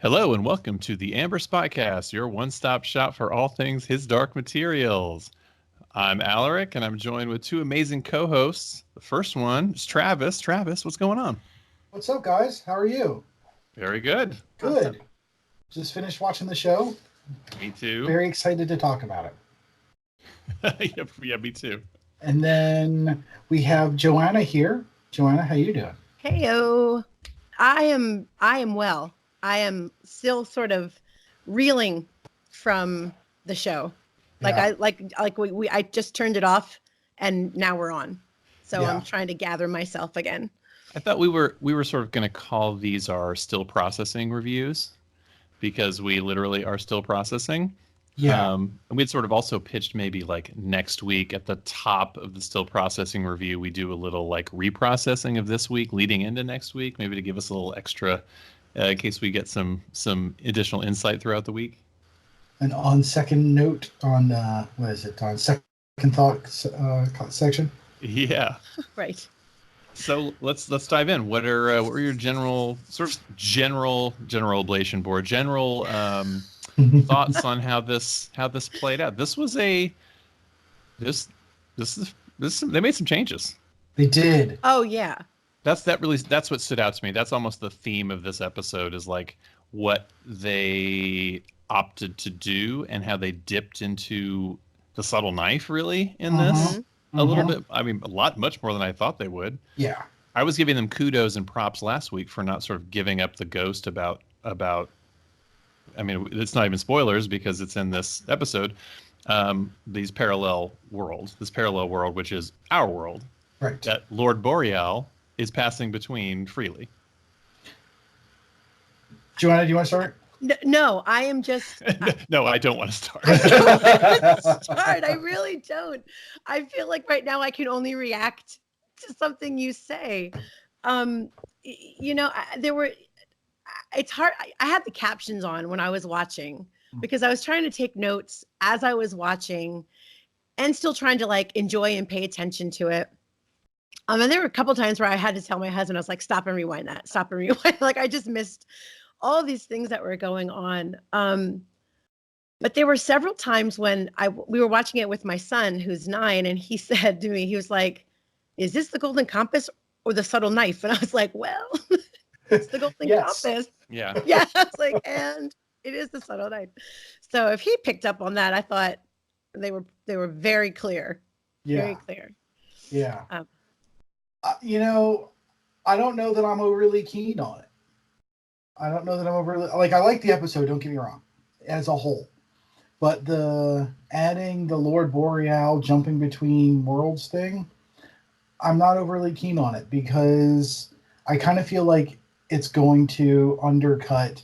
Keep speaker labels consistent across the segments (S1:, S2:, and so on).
S1: Hello and welcome to the Amber Spycast, your one-stop shop for all things His Dark Materials. I'm Alaric, and I'm joined with two amazing co-hosts. The first one is Travis. Travis, what's going on?
S2: What's up, guys? How are you?
S1: Very good.
S2: Good. Awesome. Just finished watching the show.
S1: Me too.
S2: Very excited to talk about
S1: it. yeah, me too.
S2: And then we have Joanna here. Joanna, how you doing?
S3: Heyo. I am well. I am still sort of reeling from the show. Like yeah. I just turned it off and now we're on. So yeah. I'm trying to gather myself again.
S1: I thought we were sort of going to call these our still processing reviews because we literally are still processing.
S2: Yeah.
S1: And we'd sort of also pitched maybe like next week at the top of the still processing review, we do a little like reprocessing of this week leading into next week, maybe to give us a little extra in case we get some additional insight throughout the week.
S2: And on second note, on on second thought section.
S1: Yeah.
S3: Right.
S1: So let's dive in. What were your general oblation board thoughts on how this played out? This was they made some changes.
S2: They did.
S3: Oh yeah.
S1: That's what stood out to me. That's almost the theme of this episode is like what they opted to do and how they dipped into the subtle knife really in this a little bit. I mean, much more than I thought they would.
S2: Yeah.
S1: I was giving them kudos and props last week for not sort of giving up the ghost about. I mean, it's not even spoilers because it's in this episode. This parallel world, which is our world,
S2: right?
S1: That Lord Boreal is passing between freely.
S2: Joanna, do you want to start?
S3: No, I am just.
S1: No, I don't want to start.
S3: I really don't. I feel like right now I can only react to something you say. It's hard. I had the captions on when I was watching because I was trying to take notes as I was watching and still trying to like enjoy and pay attention to it. And there were a couple times where I had to tell my husband, I was like, stop and rewind that. Stop and rewind. Like I just missed all these things that were going on. But there were several times when we were watching it with my son, who's 9, and he said to me, he was like, is this the golden compass or the subtle knife? And I was like, well, it's the golden compass.
S1: Yeah.
S3: Yeah. I was like, and it is the subtle knife. So if he picked up on that, I thought they were very clear.
S2: Yeah.
S3: Very clear.
S2: Yeah. I don't know that I'm overly keen on it. I don't know that I'm overly I like the episode, don't get me wrong, as a whole. But the adding the Lord Boreal jumping between worlds thing, I'm not overly keen on it because I kind of feel like it's going to undercut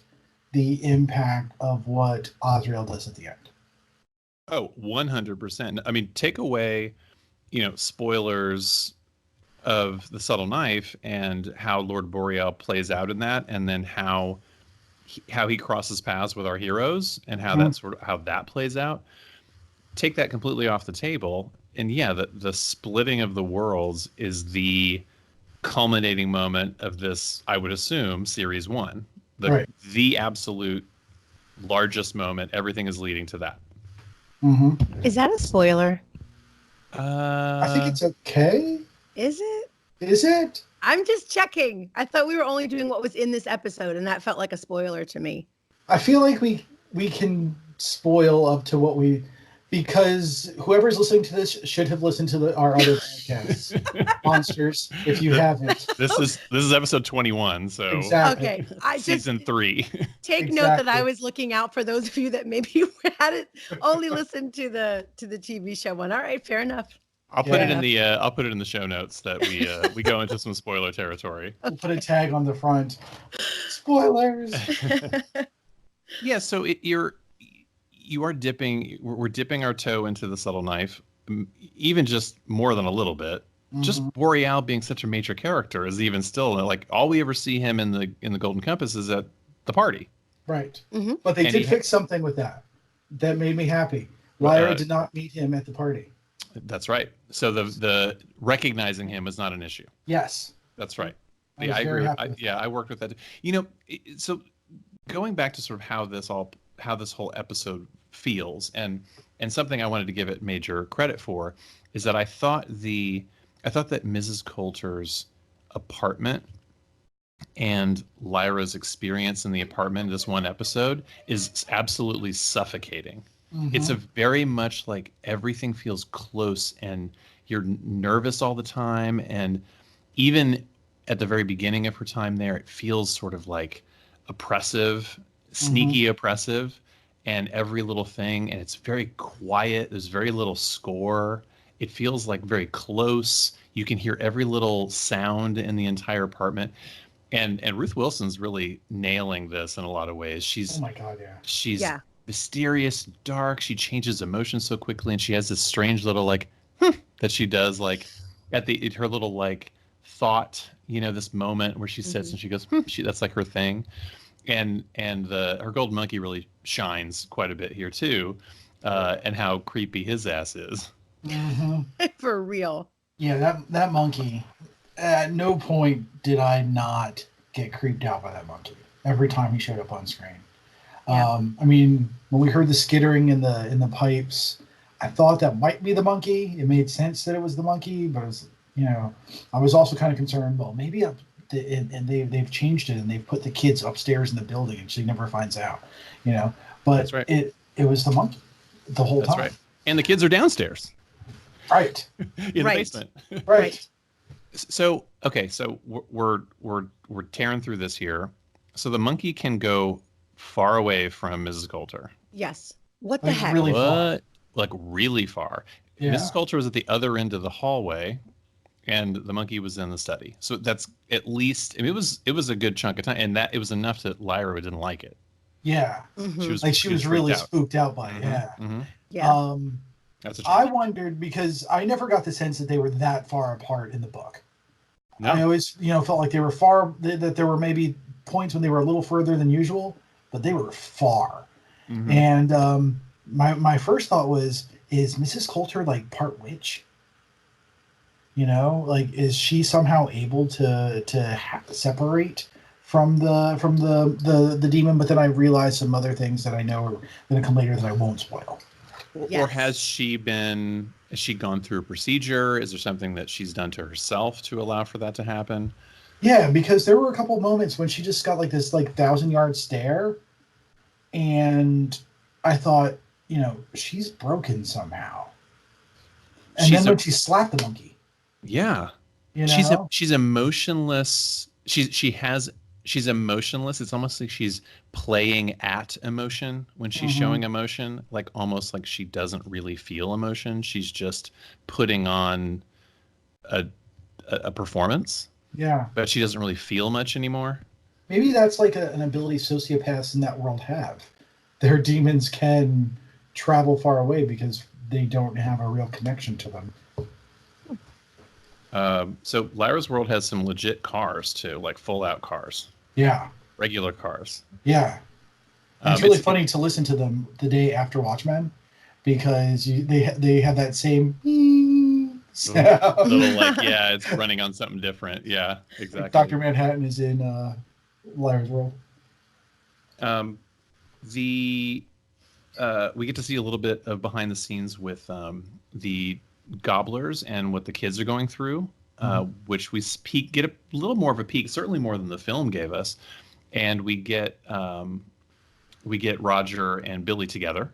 S2: the impact of what Azrael does at the end.
S1: Oh, 100%. I mean, take away, spoilers of the subtle knife and how Lord Boreal plays out in that, and then how he crosses paths with our heroes and how how that plays out. Take that completely off the table, and yeah, the splitting of the worlds is the culminating moment of this, I would assume, series 1. The absolute largest moment. Everything is leading to that.
S2: Mm-hmm.
S3: Is that a spoiler?
S2: I think it's okay.
S3: Is it?
S2: Is it?
S3: I'm just checking. I thought we were only doing what was in this episode, and that felt like a spoiler to me.
S2: I feel like we can spoil up to what because whoever's listening to this should have listened to our other podcasts. Monsters, if you haven't.
S1: This is episode 21, so
S2: exactly.
S3: Okay.
S1: Season 3.
S3: Take note that I was looking out for those of you that maybe hadn't only listened to the TV show one. All right, fair enough.
S1: I'll put it in the show notes that we go into some spoiler territory.
S2: We'll put a tag on the front. Spoilers.
S1: Yeah, so we're dipping our toe into the subtle knife, even just more than a little bit. Mm-hmm. Just Boreal being such a major character is even still like all we ever see him in the Golden Compass is at the party.
S2: Right. Mm-hmm. But they did fix something with that. That made me happy. Lyra did not meet him at the party.
S1: That's right. So the recognizing him is not an issue.
S2: Yes.
S1: That's right. I agree. I worked with that. So going back to sort of how this whole episode feels, and something I wanted to give it major credit for is that I thought that Mrs. Coulter's apartment and Lyra's experience in the apartment in this one episode is absolutely suffocating. It's a very much like everything feels close and you're nervous all the time. And even at the very beginning of her time there, it feels sort of like oppressive, sneaky oppressive, and every little thing. And it's very quiet. There's very little score. It feels like very close. You can hear every little sound in the entire apartment. And Ruth Wilson's really nailing this in a lot of ways.
S2: Oh my God, yeah.
S1: She's mysterious, dark. She changes emotions so quickly, and she has this strange little like that she does like at her little like thought, this moment where she sits and she goes, that's like her thing. And her gold monkey really shines quite a bit here too, and how creepy his ass is.
S3: For real.
S2: Yeah, that monkey. At no point did I not get creeped out by that monkey every time he showed up on screen. Yeah. I mean, when we heard the skittering in the pipes, I thought that might be the monkey. It made sense that it was the monkey, but it was, I was also kind of concerned. Well, maybe they've changed it and they've put the kids upstairs in the building and she never finds out. But
S1: that's right.
S2: It was the monkey the whole time.
S1: Right. And the kids are downstairs.
S2: Right.
S1: In the basement.
S2: Right.
S1: So we're tearing through this here. So the monkey can go far away from Mrs. Coulter.
S3: Yes. What the heck?
S2: Really far.
S1: Like really far.
S2: Yeah.
S1: Mrs. Coulter was at the other end of the hallway, and the monkey was in the study. So that's at least. I mean, it was a good chunk of time, and that it was enough that Lyra didn't like it.
S2: Yeah. She was really spooked out by it. Yeah.
S3: Yeah.
S2: I wondered because I never got the sense that they were that far apart in the book. No. I always, felt like they were far, that there were maybe points when they were a little further than usual, but they were far. And my first thought was, is Mrs. Coulter like part witch? Like is she somehow able to separate from the demon? But then I realized some other things that I know are going to come later that I won't spoil.
S3: Yes.
S1: Or has she gone through a procedure? Is there something that she's done to herself to allow for that to happen?
S2: Yeah, because there were a couple moments when she just got like this 1,000-yard stare, and I thought, she's broken somehow. And then when she slapped the monkey.
S1: Yeah. She's emotionless. She's emotionless. It's almost like she's playing at emotion when she's showing emotion, like almost like she doesn't really feel emotion. She's just putting on a performance.
S2: Yeah.
S1: But she doesn't really feel much anymore.
S2: Maybe that's like an ability sociopaths in that world have. Their demons can travel far away because they don't have a real connection to them.
S1: So Lyra's world has some legit cars too, like full out cars.
S2: Yeah.
S1: Regular cars.
S2: Yeah. It's really funny to listen to them the day after Watchmen because they have that same sound.
S1: Little it's running on something different. Yeah, exactly.
S2: Dr. Manhattan is in Lyra's world.
S1: We get to see a little bit of behind the scenes with the Gobblers and what the kids are going through, which we get a little more of a peek, certainly more than the film gave us, and we get Roger and Billy together,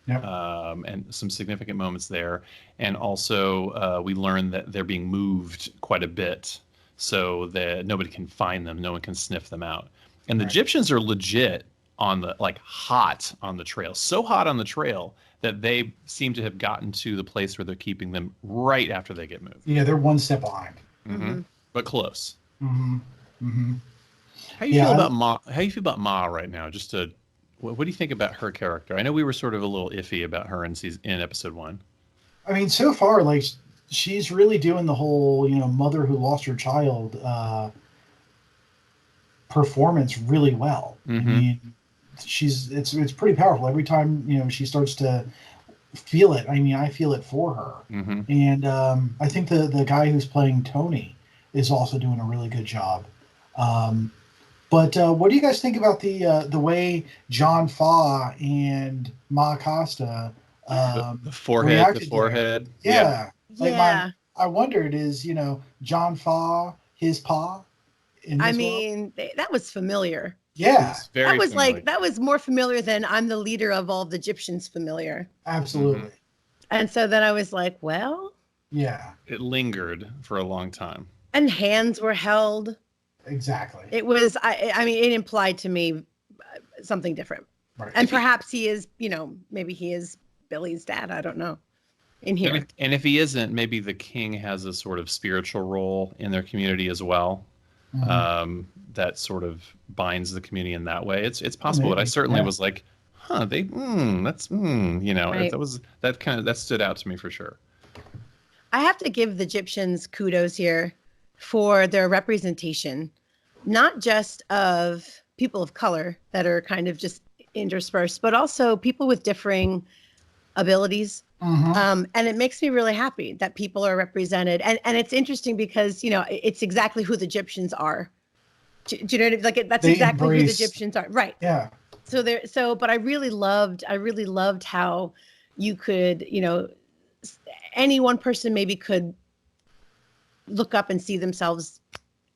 S1: and some significant moments there, and also we learn that they're being moved quite a bit so that nobody can find them, no one can sniff them out, and the Egyptians are legit on the hot on the trail, so hot on the trail that they seem to have gotten to the place where they're keeping them right after they get moved.
S2: Yeah, they're one step behind.
S1: But close.
S2: How
S1: do you feel about Ma? How do you feel about Ma right now? What do you think about her character? I know we were sort of a little iffy about her in episode 1.
S2: I mean, so far, she's really doing the whole, mother who lost her child performance really well. I mean, it's pretty powerful every time she starts to feel it. I mean, I feel it for her, and I think the guy who's playing Tony is also doing a really good job. But what do you guys think about the way John Fa and Ma Costa
S1: The forehead,
S2: reacted there?
S1: Yeah.
S2: Yeah, like
S3: Yeah.
S2: I wondered, is John Fa his pa in
S3: I
S2: this world?
S3: mean, that was familiar.
S2: Yeah,
S1: It's very familiar.
S3: That was more familiar than I'm the leader of all the Egyptians familiar.
S2: absolutely.
S3: And so then I was like, well,
S2: Yeah,
S1: It lingered for a long time.
S3: and hands were held.
S2: exactly.
S3: It was, I mean, it implied to me something different.
S2: Right.
S3: And perhaps he is, maybe he is Billy's dad. I don't know. In here.
S1: And if he isn't, maybe the king has a sort of spiritual role in their community as well.
S2: Mhm.
S1: That sort of binds the community in that way. It's possible, but I
S2: Maybe,
S1: certainly
S2: yeah.
S1: was like, huh,
S3: Right.
S1: that stood out to me for sure.
S3: I have to give the Egyptians kudos here for their representation, not just of people of color that are kind of just interspersed, but also people with differing abilities.
S2: Mhm.
S3: And it makes me really happy that people are represented. And it's interesting because, it's exactly who the Egyptians are. Do you know what I mean? Like that's
S2: They
S3: exactly who the
S2: embrace.
S3: Egyptians are. Right.
S2: Yeah.
S3: But I really loved how you could, any one person maybe could look up and see themselves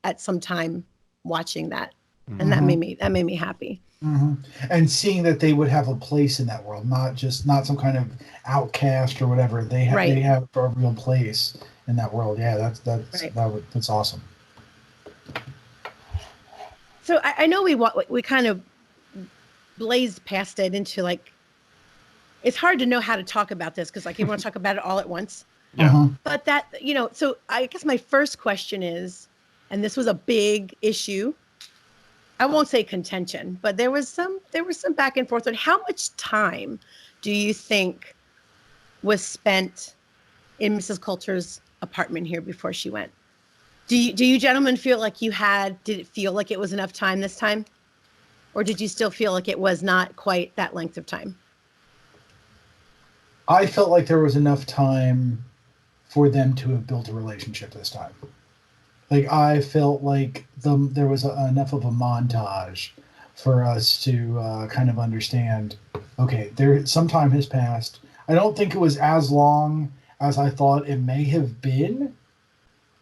S3: at some time watching that. And that
S2: Mhm.
S3: made me happy.
S2: And seeing that they would have a place in that world, not some kind of outcast or whatever. They
S3: Right.
S2: have a real place in that world. Yeah,
S3: Right.
S2: that's awesome.
S3: So I know we kind of blazed past it into like, it's hard to know how to talk about this because like you want to talk about it all at once.
S1: Yeah.
S3: But that, so I guess my first question is, and this was a big issue. I won't say contention, but there was some back and forth on how much time do you think was spent in Mrs. Coulter's apartment here before she went? Do you gentlemen feel like did it feel like it was enough time this time? Or did you still feel like it was not quite that length of time?
S2: I felt like there was enough time for them to have built a relationship this time. Like I felt like there was enough of a montage for us to kind of understand. Okay, some time has passed. I don't think it was as long as I thought it may have been.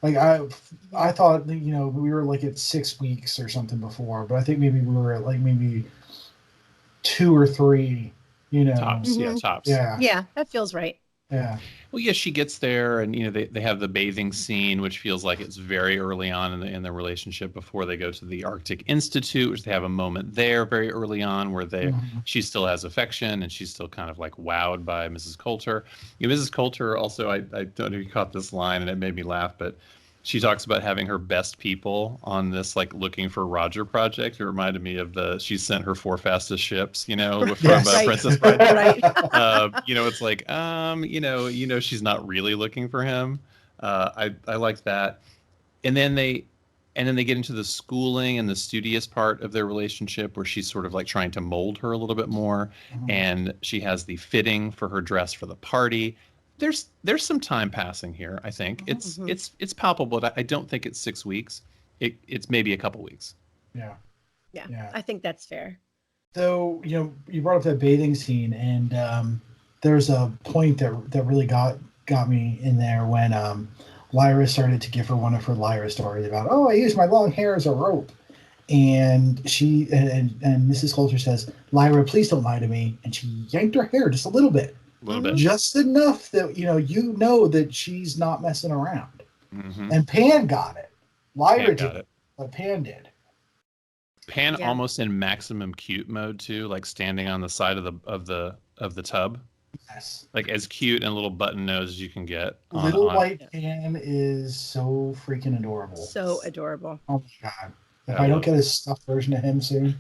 S2: Like I thought that, we were like at 6 weeks or something before, but I think maybe we were at like maybe 2 or 3.
S1: Tops. Yeah,
S3: Mhm.
S1: tops.
S2: Yeah,
S3: Yeah, that feels right.
S2: yeah.
S1: Well, yeah, she gets there, and they have the bathing scene, which feels like it's very early on in the relationship before they go to the Arctic Institute, which they have a moment there very early on where
S2: Mhm.
S1: she still has affection and she's still kind of like wowed by Mrs. Coulter. Mrs. Coulter also, I don't know if you caught this line and it made me laugh, but she talks about having her best people on this like looking for Roger project. It reminded me of she sent her 4 fastest ships, from
S2: Yes.
S3: Right.
S1: Princess Bride.
S3: Right.
S1: It's like, she's not really looking for him. I like that. And then they get into the schooling and the studious part of their relationship where she's sort of like trying to mold her a little bit more.
S2: Mhm.
S1: And she has the fitting for her dress for the party. There's some time passing here. I think
S3: Mhm.
S1: it's palpable, but I don't think it's 6 weeks. It's maybe a couple weeks.
S2: Yeah.
S3: Yeah,
S2: Yeah.
S3: I think that's fair.
S2: So you brought up that bathing scene, and there's a point that really got me in there when Lyra started to give her one of her Lyra stories about, oh, I use my long hair as a rope, and she and Mrs. Coulter says, Lyra, please don't lie to me, and she yanked her hair just a little bit,
S1: A little
S3: Mhm.
S1: bit.
S2: just enough that that she's not messing around.
S1: Mm-hmm.
S2: And Pan got it. Lyra
S1: Pan got
S2: did,
S1: it.
S2: but Pan did.
S1: Pan
S3: Yeah.
S1: almost in maximum cute mode too, like standing on the side of the tub,
S2: Yes.
S1: like as cute and little button nose as you can get on
S2: Little
S1: on.
S2: White Pan is so freaking adorable.
S3: So adorable.
S2: Oh my god! If
S1: I
S2: I don't
S1: love
S2: get a stuffed version of him soon,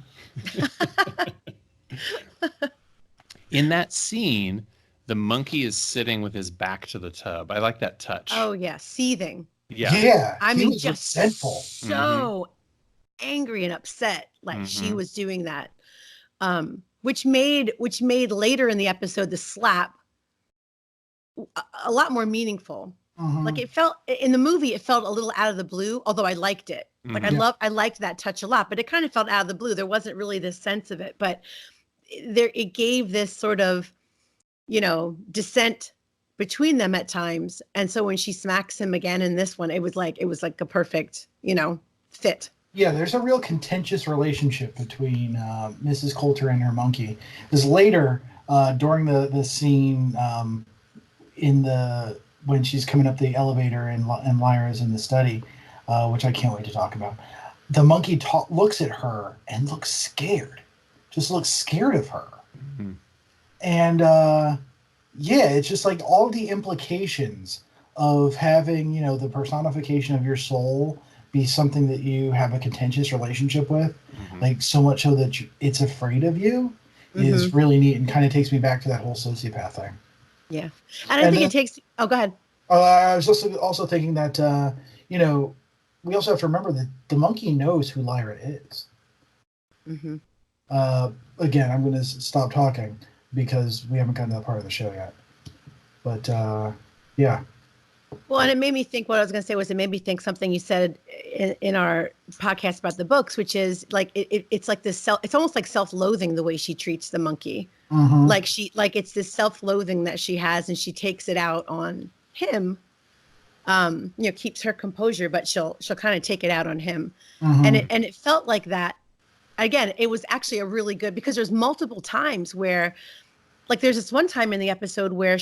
S1: In that scene, the monkey is sitting with his back to the tub. I like that touch.
S3: Oh yeah, seething.
S1: Yeah.
S3: I
S2: he
S3: mean,
S2: was
S3: just
S2: resentful.
S3: so angry and upset, like she
S1: Mhm.
S3: was doing that. Which made later in the episode the slap a lot more meaningful. Like it felt in the movie, it felt a little out of the blue, although I liked it. Like I liked that touch a lot, but it kind of felt out of the blue. There wasn't really this sense of it, but it gave this sort of, dissent between them at times. And so when she smacks him again in this one, it was like a perfect, fit.
S2: Yeah, there's a real contentious relationship between Mrs. Coulter and her monkey. Because later, during the scene when she's coming up the elevator and Lyra's in the study, which I can't wait to talk about, the monkey looks at her and looks scared. Just looks scared of her. And it's just like all the implications of having, the personification of your soul be something that you have a contentious relationship with, like so much so that it's afraid of you, is really neat, and kind of takes me back to that whole sociopath thing.
S3: Yeah. And I think it takes... Oh, go ahead.
S2: I was also thinking that, we also have to remember that the monkey knows who Lyra is. Again, I'm going to stop talking because we haven't gotten to that part of the show yet. But, yeah.
S3: Well, and it made me think, what I was going to say was, it made me think something you said in our podcast about the books, which is like, it's like this it's almost like self-loathing the way she treats the monkey. Like it's this self-loathing that she has, and she takes it out on him. Keeps her composure, but she'll kind of take it out on him. And it felt like that. Again, it was actually a really good, because there's multiple times where, like, there's this one time in the episode where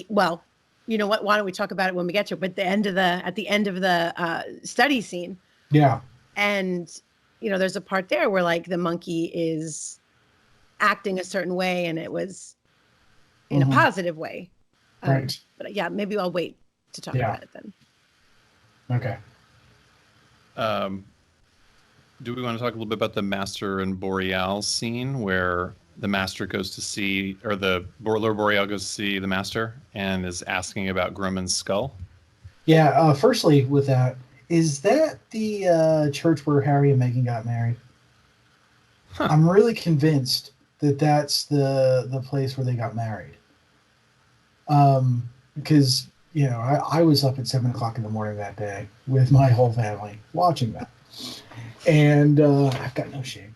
S3: well, you know what? Why don't we talk about it when we get to it? But at the end of the study scene.
S2: Yeah.
S3: And, there's a part there where, like, the monkey is acting a certain way, and it was in a positive way.
S2: Right.
S3: But yeah, maybe I'll wait to talk about it then.
S2: Okay.
S1: Do we want to talk a little bit about the Master and Boreal scene where the Master goes to see, or the Lord Boreal goes to see the Master and is asking about Grumman's skull?
S2: Yeah. Firstly, with that, is that the church where Harry and Meghan got married? I'm really convinced that that's the place where they got married. Because I was up at 7:00 in the morning that day with my whole family watching that, and I've got no shame.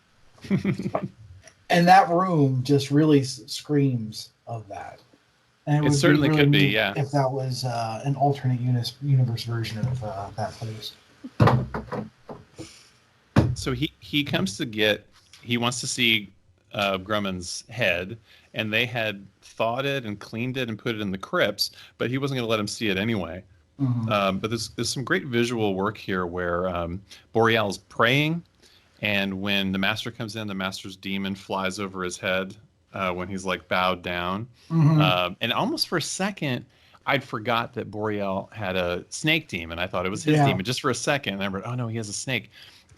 S2: And that room just really screams of that. And
S1: it certainly
S2: really
S1: could be, yeah.
S2: If that was an alternate universe version of that place.
S1: So he comes he wants to see Grumman's head, and they had thawed it and cleaned it and put it in the crypts, but he wasn't going to let him see it anyway. But there's some great visual work here where Boreal's praying, and when the Master comes in, the Master's demon flies over his head when he's like bowed down. And almost for a second, I'd forgot that Boreal had a snake demon. I thought it was his demon just for a second. And I remember, oh no, he has a snake.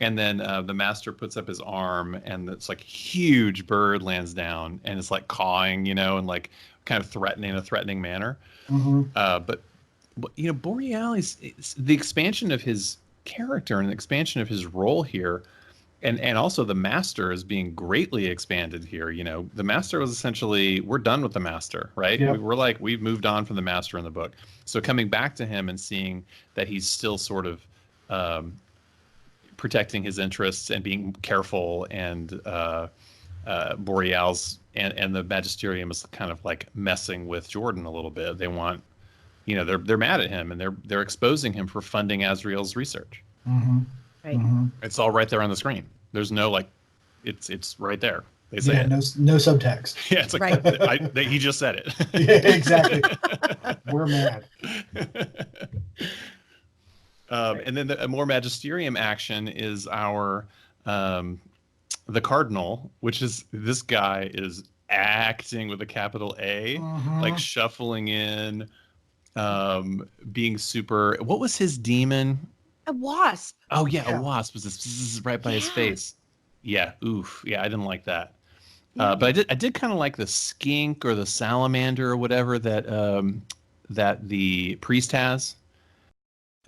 S1: And then the Master puts up his arm, and it's like a huge bird lands down, and it's like cawing, and like kind of in a threatening manner. But Boreal is the expansion of his character and the expansion of his role here. And also the Master is being greatly expanded here. The Master was essentially, we're done with the Master, right?
S2: Yep.
S1: We've moved on from the Master in the book. So coming back to him and seeing that he's still sort of protecting his interests and being careful, and Boreal's and the Magisterium is kind of like messing with Jordan a little bit. They want, they're mad at him, and they're exposing him for funding Azrael's research.
S3: Right.
S1: It's all right there on the screen. There's no it's right there. They say it.
S2: No subtext.
S1: Yeah, it's like he just said it.
S2: Yeah, exactly. We're mad.
S1: And then a more Magisterium action is our the Cardinal, which is, this guy is acting with a capital A, like shuffling in, being super. What was his demon?
S3: A wasp.
S1: Oh yeah, a wasp was this right by his face. Yeah, oof. Yeah, I didn't like that. But I did kind of like the skink or the salamander or whatever that the priest has.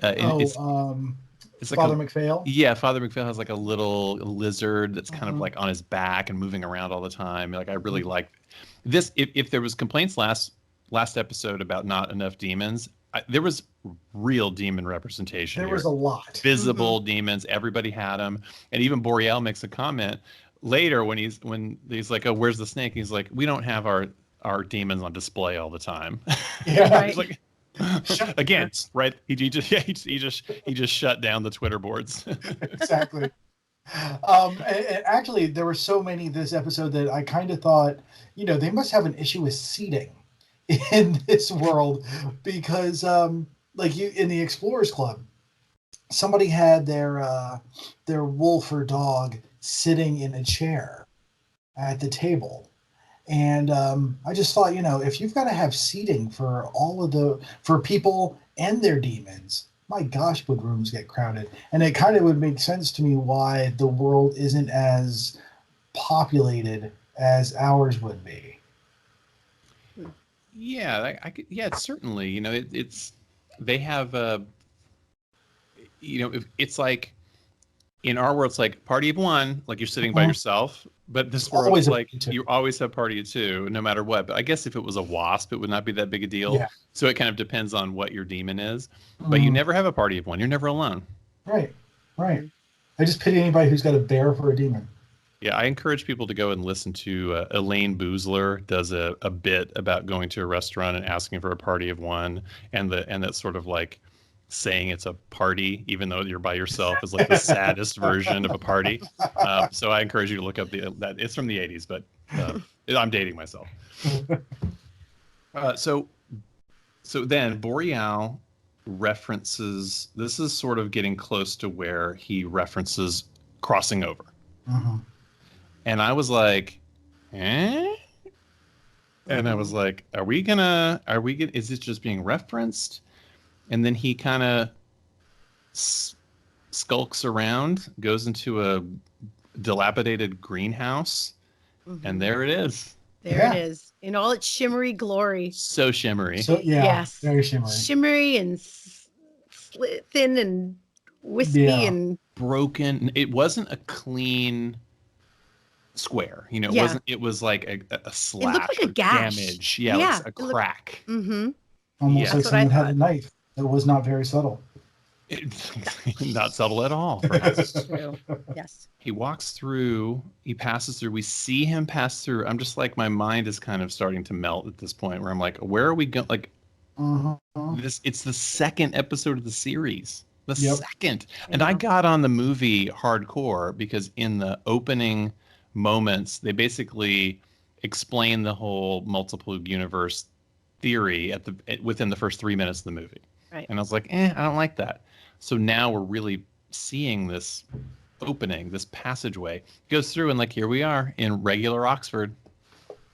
S1: It's like
S2: Father McPhail.
S1: Yeah, Father McPhail has like a little lizard that's kind of like on his back and moving around all the time. Like, I really like this. If there was complaints last episode about not enough demons, there was real demon representation.
S2: There
S1: here.
S2: was a lot.
S1: Visible demons. Everybody had them. And even Boreal makes a comment later when he's like, oh, where's the snake? He's like, we don't have our demons on display all the time.
S2: Yeah.
S1: He's like, again, right? He just shut down the Twitter boards.
S2: Exactly. And actually, there were so many this episode that I kind of thought, they must have an issue with seating in this world because, like in the Explorers Club, somebody had their wolf or dog sitting in a chair at the table. And I just thought, if you've got to have seating for for people and their demons, my gosh, would rooms get crowded? And it kind of would make sense to me why the world isn't as populated as ours would be.
S1: Yeah, certainly. It's they have it's like in our world, it's like party of one, like you're sitting by yourself. But this world is like you always have party of two, no matter what. But I guess if it was a wasp, it would not be that big a deal.
S2: Yeah.
S1: So it kind of depends on what your demon is. But you never have a party of one. You're never alone.
S2: Right. I just pity anybody who's got a bear for a demon.
S1: Yeah, I encourage people to go and listen to Elaine Boozler does a bit about going to a restaurant and asking for a party of one, and that sort of like saying it's a party even though you're by yourself is like the saddest version of a party. So I encourage you to look up that. It's from the 80s, but I'm dating myself. So then Boreal references, this is sort of getting close to where he references crossing over. And I was like, eh? And I was like, is it just being referenced? And then he kind of skulks around, goes into a dilapidated greenhouse, and there it is.
S3: There it is, in all its shimmery glory.
S1: So shimmery.
S2: So yes, very shimmery.
S3: Shimmery and thin and wispy and
S1: broken. It wasn't a clean square. It wasn't. It was like a slash.
S3: It looked like a gash.
S1: Damage. Yeah, it was a crack.
S2: Almost like someone had a knife. It was not very subtle.
S1: Not subtle at all.
S3: That's true. Yes.
S1: He walks through. He passes through. We see him pass through. I'm just like, my mind is kind of starting to melt at this point where I'm like, where are we going? Like, it's the second episode of the series. The second. And I got on the movie hardcore because in the opening moments, they basically explain the whole multiple universe theory within the first 3 minutes of the movie.
S3: Right.
S1: And I was like, I don't like that. So now we're really seeing this opening, this passageway. It goes through, and like, here we are in regular Oxford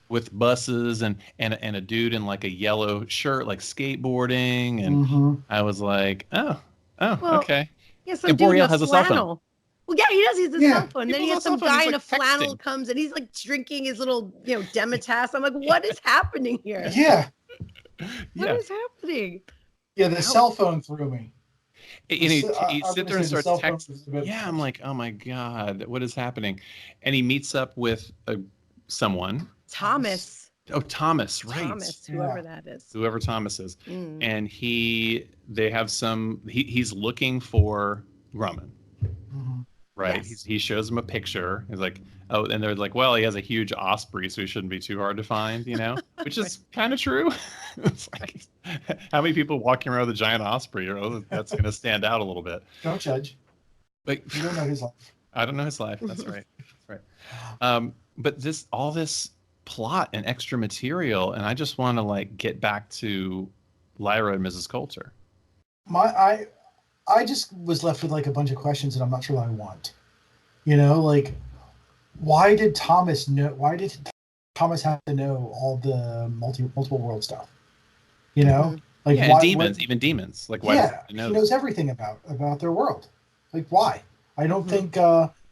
S1: with buses and a dude in like a yellow shirt, like skateboarding. And I was like, well, okay.
S3: Yeah, some dude in a flannel. Well, yeah, he does. He's a cell phone. Then he has some guy in a flannel comes and he's like drinking his little, Demitasse. I'm like, what is happening here?
S2: Yeah.
S3: What is happening?
S2: Yeah, the cell phone threw me.
S1: And he sits there and starts texting. Yeah, I'm like, oh my God, what is happening? And he meets up with someone.
S3: Thomas.
S1: Oh, Thomas, right.
S3: Thomas, whoever that is.
S1: Whoever Thomas is. And they have he's looking for Grumman. Right. Yes. He shows him a picture. He's like, oh, and they're like, well, he has a huge osprey, so he shouldn't be too hard to find, which is kind of true. It's like, how many people walking around with a giant osprey? That's going to stand out a little bit.
S2: Don't judge.
S1: But
S2: you don't know his life.
S1: I don't know his life. That's right. That's right. But all this plot and extra material, and I just want to like get back to Lyra and Mrs. Coulter.
S2: I just was left with like a bunch of questions that I'm not sure that I want. Like, why did Thomas know? Why did Thomas have to know all the multiple world stuff? Like
S1: why, demons, even demons. Like, why?
S2: Yeah, he knows everything about their world. Like, why? I don't think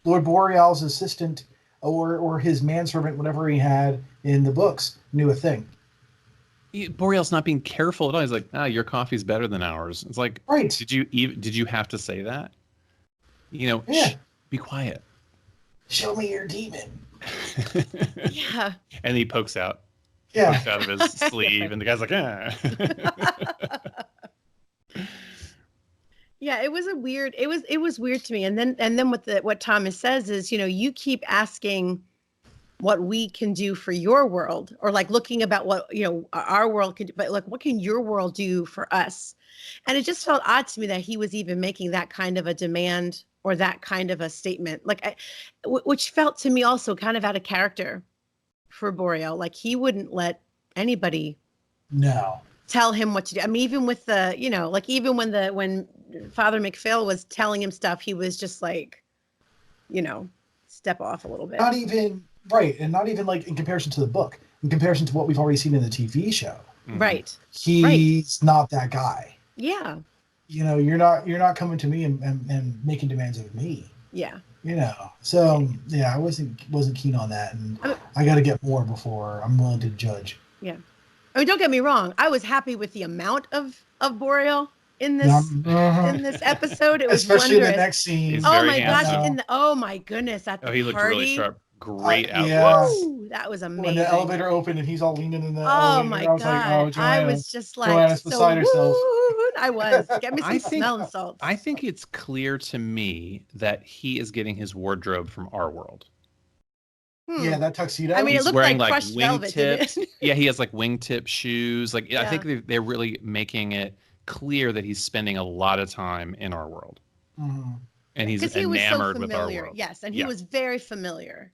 S2: Lord Boreal's assistant or his manservant, whatever he had in the books, knew a thing.
S1: Boreal's not being careful at all. He's like, your coffee's better than ours. It's like,
S2: right.
S1: Did you have to say that? Be quiet.
S2: Show me your demon.
S3: Yeah.
S1: And he pokes out.
S2: Yeah.
S1: Pokes out of his sleeve, and the guy's like,
S3: Yeah, it was a weird. It was weird to me. And then what Thomas says is, you keep asking what we can do for your world, or like looking about what our world can do, but like what can your world do for us? And it just felt odd to me that he was even making that kind of a demand or that kind of a statement, which felt to me also kind of out of character for Boreal. Like he wouldn't let anybody tell him what to do. I mean, even with the, even when Father McPhail was telling him stuff, he was just like, step off a little bit.
S2: Not even right, and not even like in comparison to the book, in comparison to what we've already seen in the TV show.
S3: Right.
S2: He's not that guy.
S3: Yeah.
S2: You're not coming to me and making demands of me.
S3: Yeah.
S2: So yeah, I wasn't keen on that, and I got to get more before I'm willing to judge.
S3: Yeah. I mean, don't get me wrong. I was happy with the amount of Boreal in this episode. It was
S2: especially
S3: wondrous.
S2: in the next scene.
S3: Oh my gosh! Oh my goodness! At the
S1: he looked
S3: party.
S1: really sharp. Great outfit.
S2: Yeah.
S3: Ooh, that was amazing.
S2: When the elevator opened and he's all leaning in the
S3: elevator,
S2: my
S3: god! I was just like, Joanna's
S2: beside herself.
S3: I was. Get me some smelling salts.
S1: I think it's clear to me that he is getting his wardrobe from our world.
S2: Yeah, that tuxedo.
S3: I mean,
S1: he's
S3: it looked
S1: wearing
S3: like crushed velvet.
S1: Yeah, he has like wingtip shoes. Like, I think they're really making it clear that he's spending a lot of time in our world, and he's enamored with our world.
S3: Yes, and he was very familiar.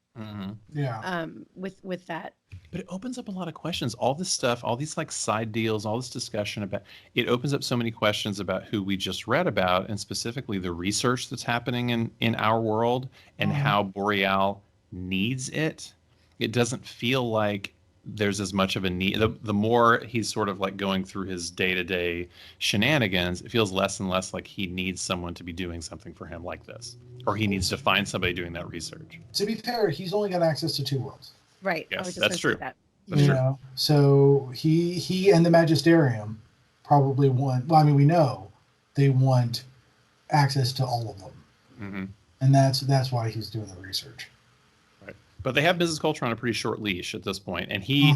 S2: Yeah.
S3: With that.
S1: But it opens up a lot of questions. All this stuff, all these like side deals, all this discussion about it opens up so many questions about who we just read about, and specifically the research that's happening in our world and how Boreal needs it. It doesn't feel like there's as much of a need. The more he's sort of like going through his day-to-day shenanigans, it feels less and less like he needs someone to be doing something for him like this, or he needs to find somebody doing that research.
S2: To be fair, he's only got access to 2 worlds.
S3: Right.
S1: Yes, that's true.
S2: That's true. So he and the Magisterium probably want. Well, I mean, we know they want access to all of them, and that's why he's doing the research.
S1: But they have business culture on a pretty short leash at this point. And he,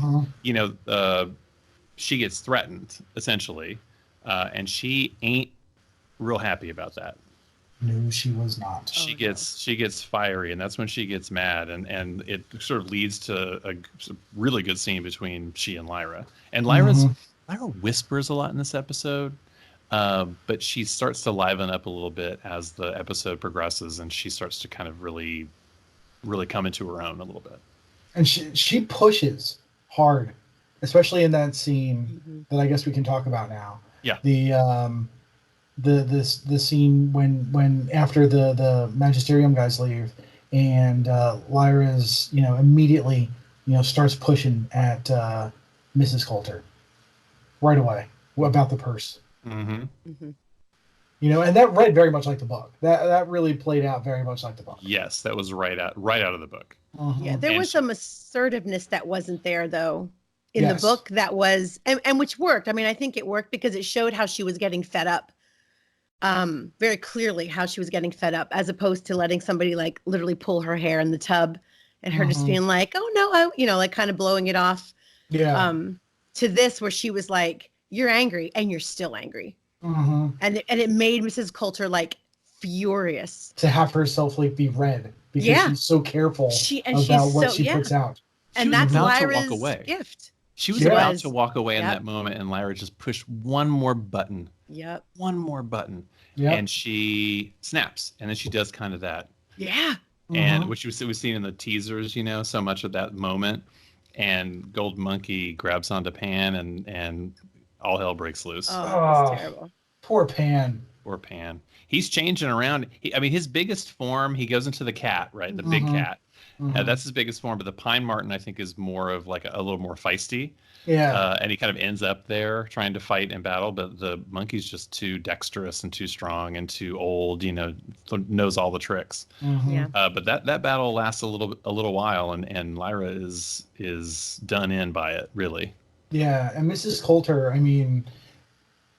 S1: she gets threatened, essentially. And she ain't real happy about that.
S2: No, she was not.
S1: She gets fiery, and that's when she gets mad. And it sort of leads to a really good scene between she and Lyra. And Lyra whispers a lot in this episode. But she starts to liven up a little bit as the episode progresses, and she starts to kind of really come into her own a little bit.
S2: And she pushes hard, especially in that scene that I guess we can talk about now.
S1: Yeah.
S2: The scene when after the Magisterium guys leave, and Lyra's immediately starts pushing at Mrs. Coulter right away about the purse. And that read very much like the book. That really played out very much like the book.
S1: Yes, that was right out of the book.
S3: Yeah, there was some assertiveness that wasn't there though in the book. That was and which worked. I mean, I think it worked because it showed how she was getting fed up. Very clearly how she was getting fed up, as opposed to letting somebody like literally pull her hair in the tub and her just being like, "Oh no," like kind of blowing it off.
S2: Yeah.
S3: To this where she was like, "You're angry and you're still angry." And it made Mrs. Coulter like furious
S2: to have herself like be read because she's so careful about what she puts out.
S3: And that's Lyra's gift.
S1: She was about to walk away in that moment, and Lyra just pushed one more button.
S3: Yep.
S1: One more button.
S2: Yep.
S1: And she snaps, and then she does kind of that.
S3: Yeah.
S1: And which we've seen in the teasers, so much of that moment. And Gold Monkey grabs onto Pan, and all hell breaks loose.
S3: Oh, that's terrible.
S2: Poor Pan.
S1: Poor Pan. He's changing around. His biggest form, he goes into the cat, right? The big cat. That's his biggest form. But the Pine Marten, I think, is more of like a little more feisty.
S2: Yeah.
S1: And he kind of ends up there trying to fight in battle. But the monkey's just too dexterous and too strong and too old, knows all the tricks.
S3: Yeah.
S1: But that battle lasts a little while, and Lyra is done in by it, really.
S2: Yeah, and Mrs. Coulter, I mean,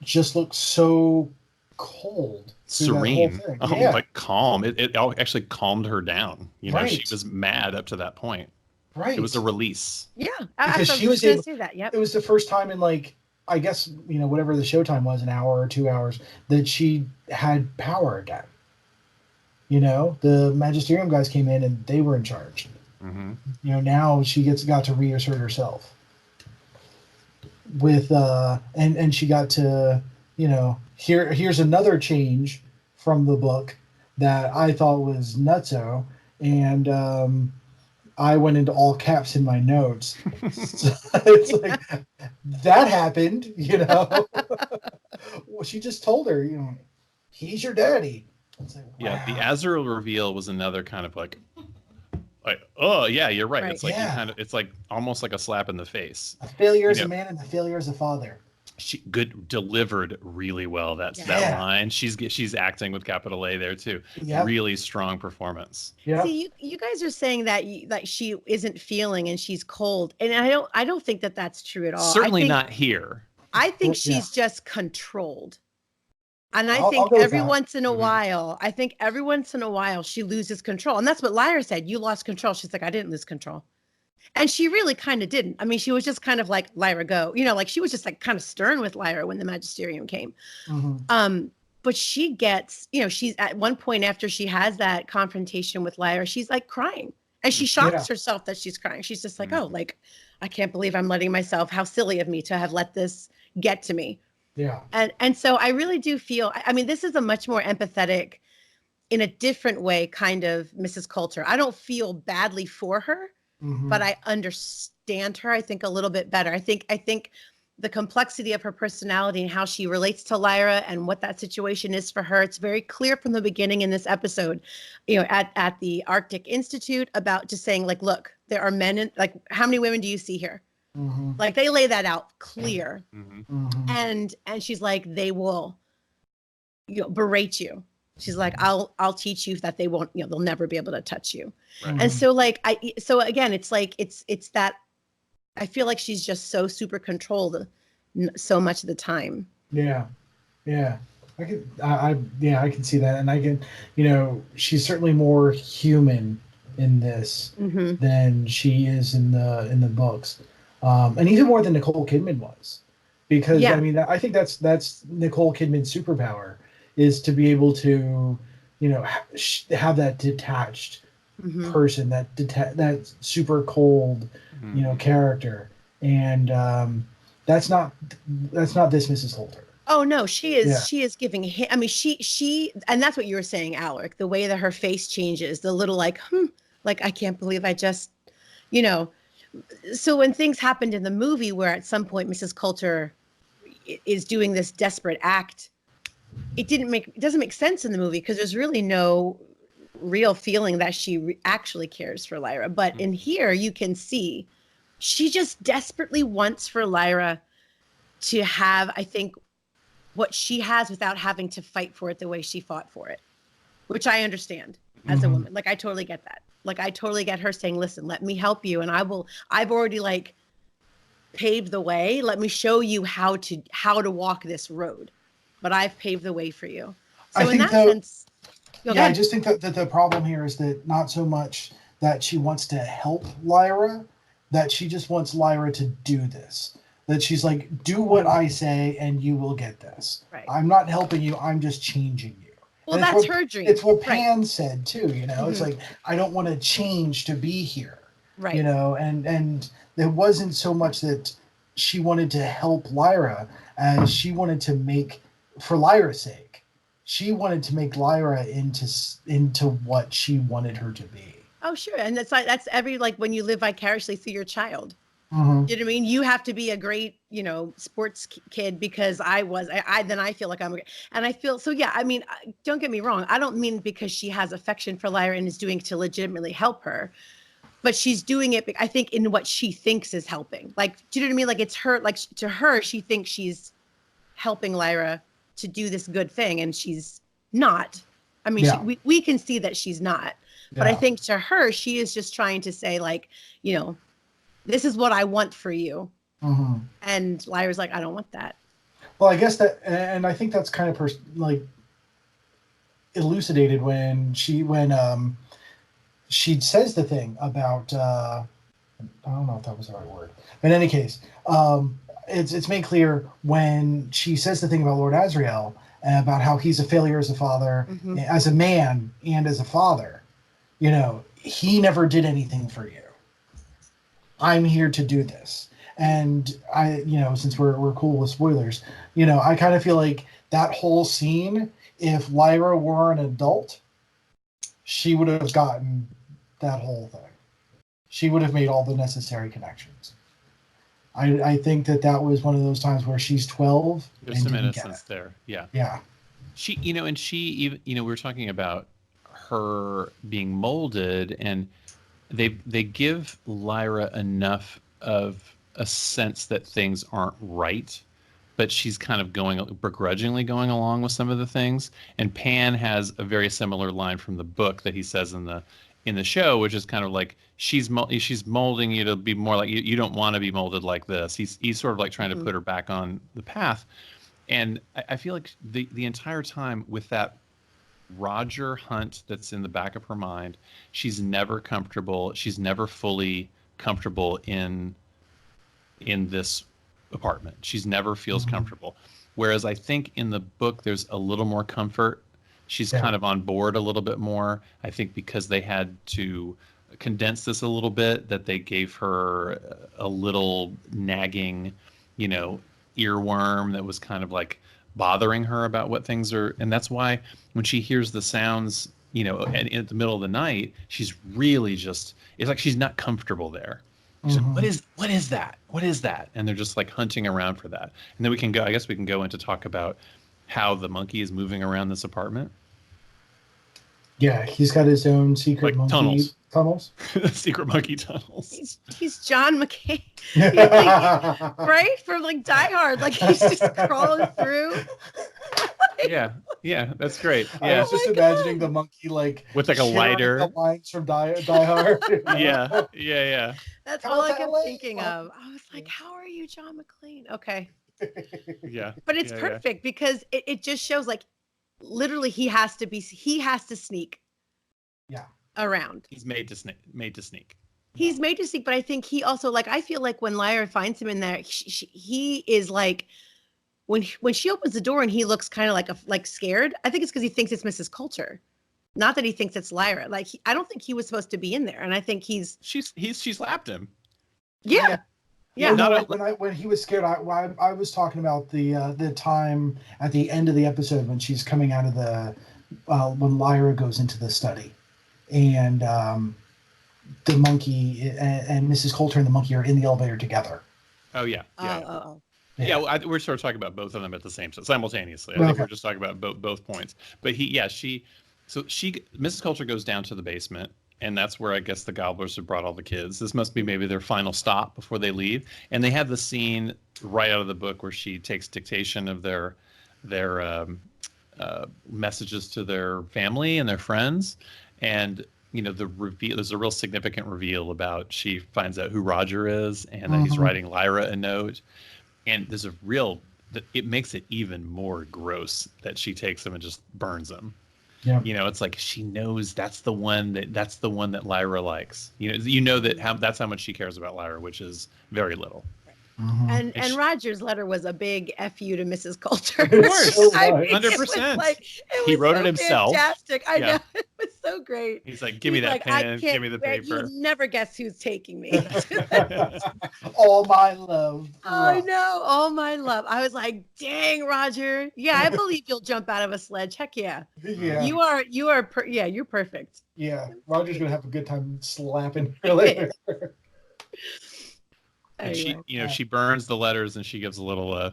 S2: just looks so cold.
S1: Serene. Like calm. It actually calmed her down. She was mad up to that point.
S2: Right.
S1: It was a release.
S3: Yeah.
S2: Because she was able to
S3: say that. Yep.
S2: It was the first time in like I guess, whatever the showtime was, an hour or 2 hours, that she had power again. The magisterium guys came in and they were in charge.
S1: Mm-hmm.
S2: Now she got to reassert herself with and she got to, here's another change from the book that I thought was nutso, and I went into all caps in my notes. So it's like that happened. Well, she just told her, he's your daddy. It's like, wow.
S1: Yeah, the Azrael reveal was another kind of like, oh yeah, you're right. It's like it's like almost like a slap in the face.
S2: A failure as a man and a failure as a father.
S1: She delivered really well. That line. She's acting with capital A there too. Yep. Really strong performance.
S3: Yeah. See, you guys are saying that she isn't feeling and she's cold, and I don't think that that's true at all.
S1: Certainly not here.
S3: I think she's just controlled. And I think every once in a while, she loses control. And that's what Lyra said. You lost control. She's like, I didn't lose control. And she really kind of didn't. I mean, she was just kind of like, Lyra, go. Like she was just like kind of stern with Lyra when the magisterium came. Mm-hmm. But she gets, she's at one point after she has that confrontation with Lyra, she's like crying. And she shocks herself that she's crying. She's just like, oh, like, I can't believe I'm letting myself, how silly of me to have let this get to me.
S2: Yeah.
S3: And so I really do feel, I mean, this is a much more empathetic, in a different way, kind of Mrs. Coulter. I don't feel badly for her, but I understand her, I think, a little bit better. I think the complexity of her personality and how she relates to Lyra and what that situation is for her, it's very clear from the beginning in this episode, at the Arctic Institute, about just saying, like, look, there are men in, like, how many women do you see here? Mm-hmm. Like they lay that out clear. Mm-hmm. And she's like, they will, berate you. She's like, I'll teach you that they won't, they'll never be able to touch you. Right. And so like, so again, it's like, it's that, I feel like she's just so super controlled so much of the time.
S2: Yeah. Yeah. I can see that. And I can, she's certainly more human in this than she is in the books. And even more than Nicole Kidman was, because I mean, I think that's Nicole Kidman's superpower, is to be able to, have that detached person, that super cold, character, and that's not this Mrs. Coulter.
S3: Oh no, she is. Yeah. She is giving him. I mean, she, and that's what you were saying, Alaric. The way that her face changes, the little like I can't believe I just, So when things happened in the movie where at some point Mrs. Coulter is doing this desperate act, it doesn't make sense in the movie because there's really no real feeling that she actually cares for Lyra. But in here, you can see she just desperately wants for Lyra to have, I think, what she has without having to fight for it the way she fought for it, which I understand as a woman. Like, I totally get that. Like, I totally get her saying, listen, let me help you. And I've already like paved the way. Let me show you how to walk this road, but I've paved the way for you. So in that sense,
S2: I just think that the problem here is that not so much that she wants to help Lyra, that she just wants Lyra to do this. That she's like, do what I say and you will get this. Right. I'm not helping you. I'm just changing you.
S3: Well, that's her dream.
S2: It's what Pan said too, It's like, I don't want to change to be here. Right. And it wasn't so much that she wanted to help Lyra as she wanted to make, for Lyra's sake, she wanted to make Lyra into what she wanted her to be.
S3: Oh, sure. And that's every, like, when you live vicariously through your child. You know what I mean? You have to be a great, sports kid because then I feel like I'm and I feel, so yeah, I mean, don't get me wrong. I don't mean because she has affection for Lyra and is doing it to legitimately help her, but she's doing it, I think, in what she thinks is helping. Like, do you know what I mean? Like, it's her, like, to her, she thinks she's helping Lyra to do this good thing, and she's not. I mean, we can see that she's not, but I think to her, she is just trying to say, like, this is what I want for you. And Lyra's like, I don't want that.
S2: Well, I guess that, and I think that's kind of elucidated when she says the thing about, I don't know if that was the right word. In any case, it's made clear when she says the thing about Lord Asriel, about how he's a failure as a father, as a man, and as a father. You know, he never did anything for you. I'm here to do this. And since we're cool with spoilers, I kind of feel like that whole scene, if Lyra were an adult, she would have gotten that whole thing. She would have made all the necessary connections. I think that was one of those times where she's 12.
S1: There's some innocence there. Yeah.
S2: Yeah.
S1: She, and she even, we were talking about her being molded, and they give Lyra enough of a sense that things aren't right, but she's kind of begrudgingly going along with some of the things. And Pan has a very similar line from the book that he says in the show, which is kind of like, she's molding you to be more like you don't want to be molded like this. He's sort of like trying to put her back on the path. And I feel like the entire time with that Roger hunt that's in the back of her mind, she's never comfortable. She's never fully comfortable in this apartment. She's never feels comfortable. Whereas I think in the book, there's a little more comfort. She's kind of on board a little bit more. I think because they had to condense this a little bit, that they gave her a little nagging, earworm that was kind of like bothering her about what things are. And that's why when she hears the sounds, at the middle of the night, she's really it's like she's not comfortable there. She's like, what is that? What is that? And they're just like hunting around for that. And then we can go into talk about how the monkey is moving around this apartment.
S2: Yeah, he's got his own secret monkey tunnels.
S1: Secret monkey tunnels.
S3: He's John McCain. He's like, right? From like Die Hard. Like he's just crawling through.
S1: Yeah, that's great. Yeah.
S2: I was just imagining the monkey like
S1: with like a lighter.
S2: The lines from Die Hard.
S1: Yeah.
S3: That's all I kept thinking of. I was like, how are you, John McClane? Okay.
S1: Yeah.
S3: But it's perfect because it just shows like literally he has to sneak.
S2: Yeah.
S3: Around.
S1: He's made to sneak.
S3: He's made to sneak, but I think he also like I feel like when Lyra finds him in there, he is like when she opens the door and he looks kind of like scared. I think it's because he thinks it's Mrs. Coulter, not that he thinks it's Lyra. Like I don't think he was supposed to be in there, and I think she
S1: slapped him.
S3: Yeah.
S2: When he was scared, I was talking about the time at the end of the episode when she's coming out of the when Lyra goes into the study, and the monkey and Mrs. Coulter and the monkey are in the elevator together.
S1: Oh yeah. Yeah, we're sort of talking about both of them at the same time, simultaneously. I think we're just talking about both points. But Mrs. Coulter goes down to the basement. And that's where I guess the gobblers have brought all the kids. This must be maybe their final stop before they leave. And they have the scene right out of the book where she takes dictation of their messages to their family and their friends. And, the reveal, there's a real significant reveal about she finds out who Roger is and that he's writing Lyra a note. And there's it makes it even more gross that she takes him and just burns him. Yeah. It's like she knows that's the one that Lyra likes. That's how much she cares about Lyra, which is very little.
S3: And Roger's letter was a big F you to Mrs. Coulter.
S1: Of course, 100%. He wrote it himself.
S3: Fantastic. I know. It was so great.
S1: He's like, give me that pen, give me the paper.
S3: You'll never guess who's taking me.
S2: All my love.
S3: I know. All my love. I was like, dang, Roger. Yeah, I believe you'll jump out of a sledge. Heck yeah. Yeah. You're perfect.
S2: Yeah. Roger's going to have a good time slapping her later.
S1: And she burns the letters and she gives a little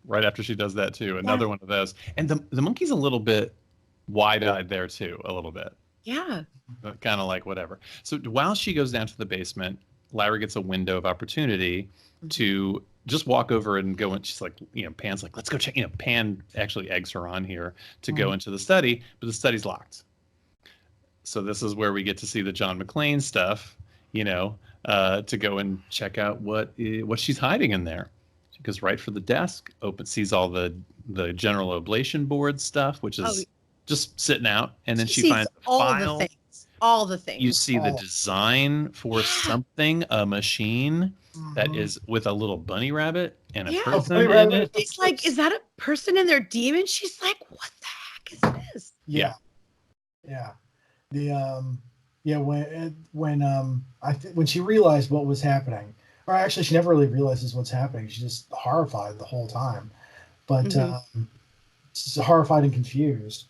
S1: right after she does that too. Another one of those. And the monkey's a little bit wide-eyed there too, a little bit.
S3: Yeah.
S1: Kind of like whatever. So while she goes down to the basement, Lyra gets a window of opportunity to just walk over and go in. She's like, Pan's like, let's go check. Pan actually eggs her on here to go into the study, but the study's locked. So this is where we get to see the John McClane stuff, to go and check out what she's hiding in there. She goes right for the desk, sees all the general oblation board stuff, which is just sitting out, and then she finds
S3: all
S1: a file.
S3: The things. all the things.
S1: You see the design for something, a machine that is with a little bunny rabbit and a person in it.
S3: It's like, is that a person in their demon? She's like, what the heck is this?
S2: Yeah. The when she realized what was happening, or actually she never really realizes what's happening. She's just horrified the whole time, but she's horrified and confused.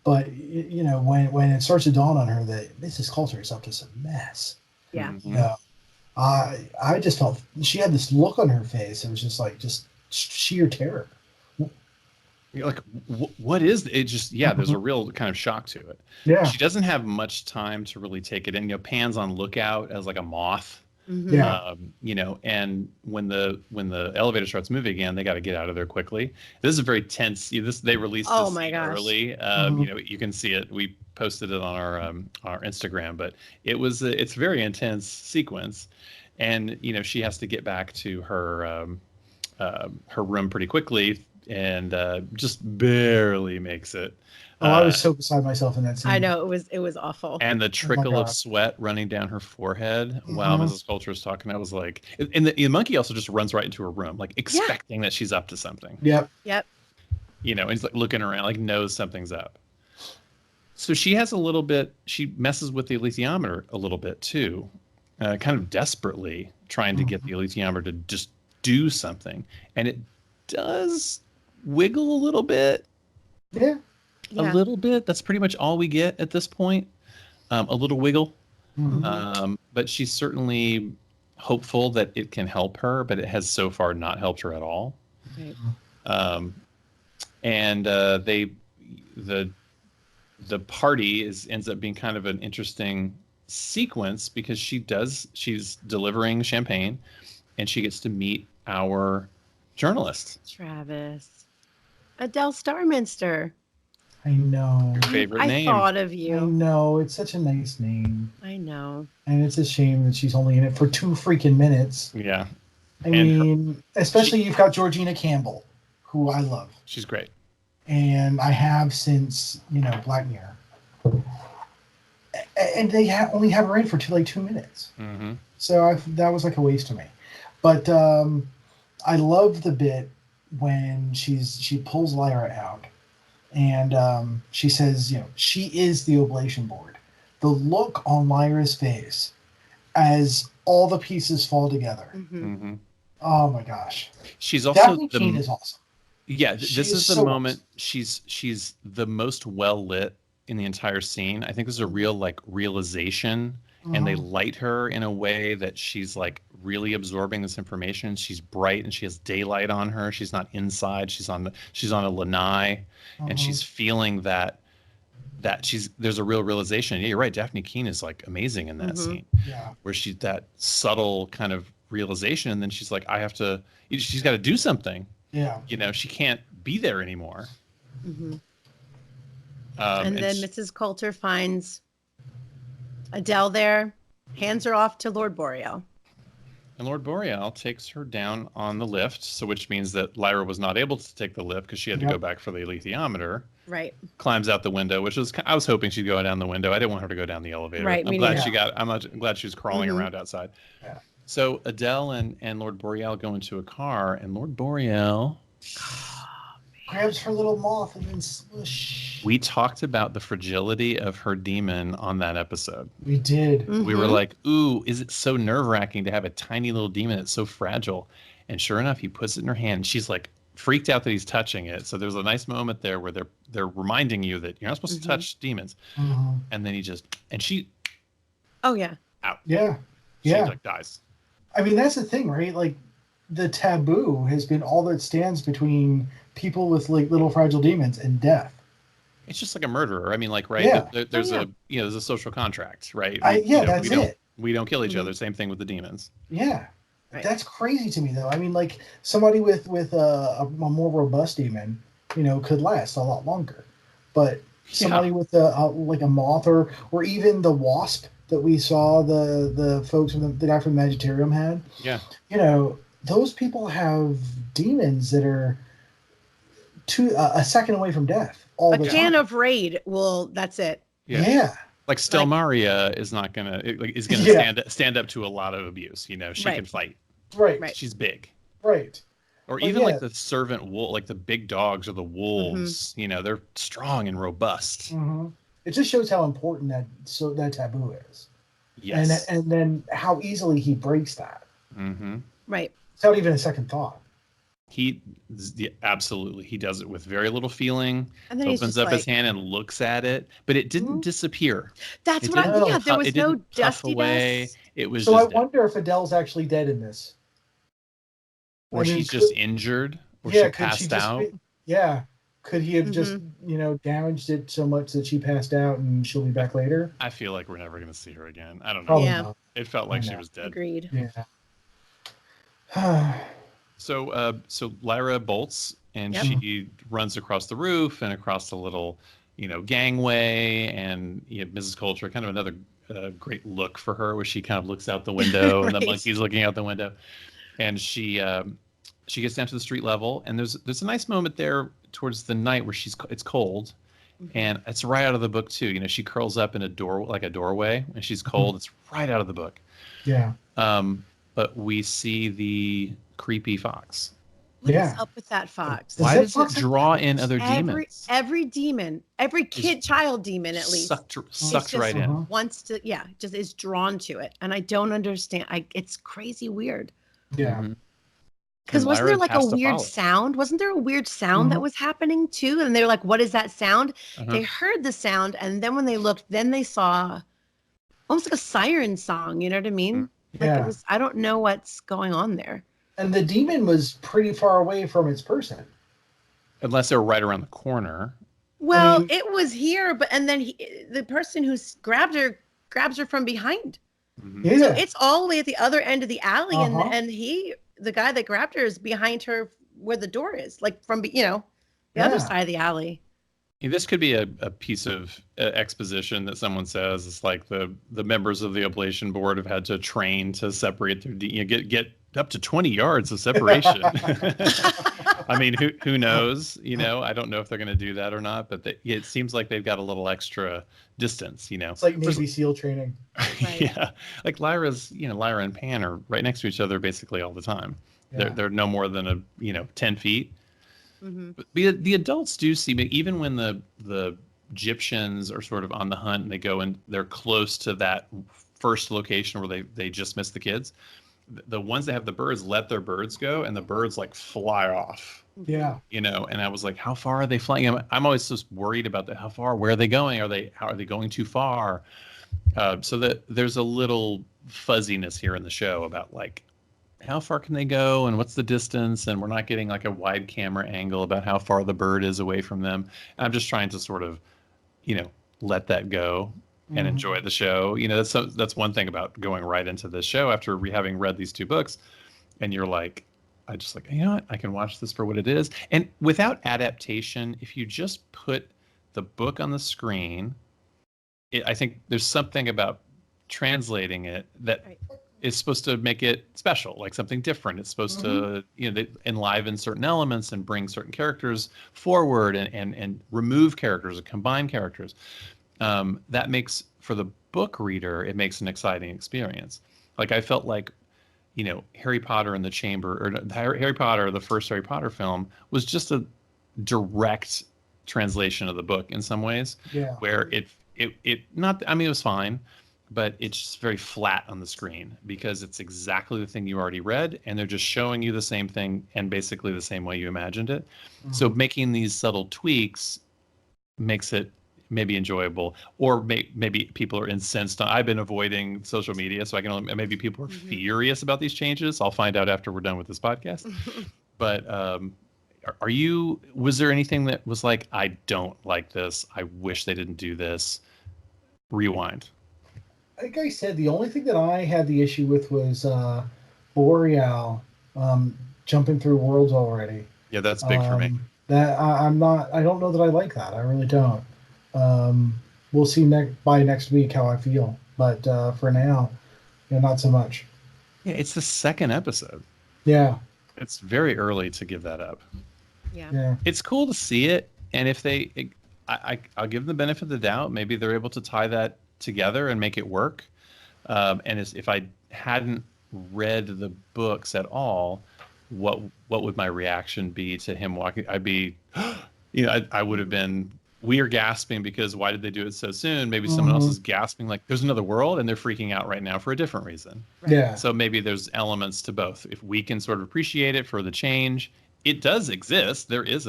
S2: But you know, when it starts to dawn on her that Mrs. Coulter is up to some mess.
S3: Yeah.
S2: You know, I just felt she had this look on her face. It was just like sheer terror.
S1: You're like, what is it? Just there's a real kind of shock to it.
S2: Yeah.
S1: She doesn't have much time to really take it in. You know, pans on lookout as like a moth.
S2: Yeah.
S1: You know, and when the elevator starts moving again, they got to get out of there quickly. This is very tense. They released this scene early. You know, you can see it. We posted it on our Instagram, but it's a very intense sequence, and you know she has to get back to her room pretty quickly, and just barely makes it.
S2: I was so beside myself in that scene.
S3: I know it was awful.
S1: And the trickle of sweat running down her forehead while Mrs. Coulter is talking, I was like, and the monkey also just runs right into her room, like expecting that she's up to something.
S2: Yep.
S1: You know, and he's like looking around, like knows something's up. So she messes with the alethiometer a little bit too, kind of desperately trying to get the alethiometer to just do something. And it does wiggle a little bit.
S2: Yeah.
S1: A little bit. That's pretty much all we get at this point. A little wiggle. But she's certainly hopeful that it can help her, but it has so far not helped her at all. Right. And the party ends up being kind of an interesting sequence because she's delivering champagne and she gets to meet our journalist.
S3: Travis. Adele Starminster.
S2: I know.
S1: Your favorite name.
S3: I thought of you.
S2: I know. It's such a nice name.
S3: I know.
S2: And it's a shame that she's only in it for 2 freaking minutes.
S1: Yeah.
S2: I mean, especially you've got Georgina Campbell, who I love.
S1: She's great.
S2: And I have since, Black Mirror. And they only have her in for 2 minutes.
S1: Mm-hmm.
S2: So that was like a waste to me. But I love the bit when she pulls Lyra out. And she says, she is the oblation board. The look on Lyra's face as all the pieces fall together.
S1: Mm-hmm.
S2: Oh my gosh.
S1: She's also
S2: Daphne Keane is awesome.
S1: Yeah, this is the moment awesome. She's the most well lit in the entire scene. I think there's a real realization, and they light her in a way that she's like really absorbing this information. She's bright and she has daylight on her. She's not inside. She's on a lanai, and she's feeling that there's a real realization. Yeah, you're right. Daphne Keane is like amazing in that scene.
S2: Yeah.
S1: Where she's that subtle kind of realization, and then she's like, she's got to do something.
S2: Yeah.
S1: She can't be there anymore.
S3: Mm-hmm. And then Mrs. Coulter finds Adele there, hands her off to Lord Boreal.
S1: And Lord Boreal takes her down on the lift, which means that Lyra was not able to take the lift because she had to go back for the alethiometer.
S3: Right.
S1: Climbs out the window, I was hoping she'd go down the window. I didn't want her to go down the elevator.
S3: Right.
S1: I'm glad she was crawling around outside.
S2: Yeah.
S1: So Adele and Lord Boreal go into a car, and Lord Boreal
S2: grabs her little moth and then swoosh.
S1: We talked about the fragility of her demon on that episode.
S2: We did.
S3: Mm-hmm.
S1: We were like, ooh, is it so nerve-wracking to have a tiny little demon that's so fragile? And sure enough, he puts it in her hand. She's like freaked out that he's touching it. So there's a nice moment there where they're reminding you that you're not supposed to touch demons.
S2: Mm-hmm.
S1: And then she
S3: Oh yeah.
S1: out.
S2: Yeah.
S1: She
S2: Yeah.
S1: like dies.
S2: I mean, that's the thing, right? Like, the taboo has been all that stands between people with like little fragile demons and death.
S1: It's just like a murderer. I mean, like, right?
S2: Yeah.
S1: There's a social contract, right?
S2: That's it.
S1: We don't kill each other. Same thing with the demons.
S2: Yeah.
S3: Right.
S2: That's crazy to me, though. I mean, like, somebody with a more robust demon, could last a lot longer. But somebody with a moth or even the wasp that we saw the folks from the guy from the Magitarium had.
S1: Yeah.
S2: Those people have demons that are a second away from death.
S3: A can of Raid that's it.
S2: Yeah.
S1: Like Stelmaria is not gonna stand up to a lot of abuse. You know, she can fight.
S2: Right.
S1: She's big.
S2: Right.
S1: Or even like the servant wolf, like the big dogs or the wolves. You know, they're strong and robust.
S2: It just shows how important that taboo is.
S1: Yes.
S2: And then how easily he breaks that.
S3: Right.
S2: Without even a second thought.
S1: Absolutely. He does it with very little feeling.
S3: And then
S1: opens up his hand and looks at it, but it didn't disappear.
S3: That's what I. Yeah, there was no dustiness.
S1: It was.
S2: So I wonder if Adele's actually dead in this,
S1: or she's just injured, or she passed out.
S2: Could he have just damaged it so much that she passed out and she'll be back later?
S1: I feel like we're never going to see her again. I don't know.
S2: Probably not.
S1: It felt like she was dead.
S3: Agreed.
S2: Yeah.
S1: So Lyra bolts and she runs across the roof and across the little, gangway, and Mrs. Coulter, kind of another great look for her, where she kind of looks out the window and the monkey's looking out the window, and she gets down to the street level, and there's a nice moment there towards the night where it's cold, and it's right out of the book too. She curls up in a doorway, and she's cold. It's right out of the book.
S2: Yeah.
S1: But we see the creepy fox.
S3: What is up with that fox?
S1: Why does it draw in other demons?
S3: Every demon, every child demon at least,
S1: sucked right in.
S3: Wants to, just is drawn to it, and I don't understand. It's crazy weird.
S2: Yeah.
S3: Because wasn't there like a weird sound? Wasn't there a weird sound that was happening too? And they're like, "What is that sound?" They heard the sound, and then when they looked, then they saw almost like a siren song. You know what I mean? Like it was. I don't know what's going on there.
S2: And the demon was pretty far away from its person.
S1: Unless they're right around the corner.
S3: Well, it was here, and then the person who grabs her from behind.
S2: Yeah.
S3: So it's all the way at the other end of the alley, and the guy that grabbed her is behind her where the door is, like from the other side of the alley.
S1: This could be a piece of exposition that someone says. It's like the members of the Oblation Board have had to train to separate their get up to 20 yards of separation. I mean, who knows? I don't know if they're going to do that or not, but it seems like they've got a little extra distance. It's
S2: like Navy SEAL training.
S3: Right.
S1: Yeah, like Lyra and Pan are right next to each other basically all the time. Yeah. They're no more than 10 feet. But the adults do seem, even when the Egyptians are sort of on the hunt and they go and they're close to that first location where they just missed the kids. The ones that have the birds let their birds go, and the birds like fly off.
S2: Yeah.
S1: And I was like, how far are they flying? I'm always just worried about that. How far? Where are they going? How are they going too far? So that there's a little fuzziness here in the show about like how far can they go and what's the distance, and we're not getting like a wide camera angle about how far the bird is away from them. I'm just trying to sort of, let that go and enjoy the show. That's one thing about going right into this show after having read these two books, and you're like, I just like, what? I can watch this for what it is. And without adaptation, if you just put the book on the screen, I think there's something about translating it that is supposed to make it special, like something different. It's supposed to, enliven certain elements and bring certain characters forward and remove characters and combine characters. That makes, for the book reader, it makes an exciting experience. Like I felt like, Harry Potter and the Chamber, or Harry Potter, the first Harry Potter film, was just a direct translation of the book in some ways.
S2: Yeah.
S1: Where it was fine, but it's just very flat on the screen because it's exactly the thing you already read, and they're just showing you the same thing and basically the same way you imagined it. So making these subtle tweaks makes it maybe enjoyable, or maybe people are incensed. I've been avoiding social media, so maybe people are furious about these changes. I'll find out after we're done with this podcast. But was there anything that was like, I don't like this, I wish they didn't do this? Rewind.
S2: Like I said, the only thing that I had the issue with was Boreal jumping through worlds already.
S1: Yeah, that's big for me.
S2: That I don't know that I like that. I really don't. We'll see by next week how I feel, but for now, not so much.
S1: Yeah, it's the second episode.
S2: Yeah,
S1: it's very early to give that up.
S3: Yeah.
S1: It's cool to see it, and if I'll give them the benefit of the doubt. Maybe they're able to tie that together and make it work. And if I hadn't read the books at all, what would my reaction be to him walking? I'd be, I would have been. We are gasping because why did they do it so soon? Maybe someone else is gasping like there's another world, and they're freaking out right now for a different reason.
S3: Right.
S2: Yeah.
S1: So maybe there's elements to both. If we can sort of appreciate it for the change, it does exist. There is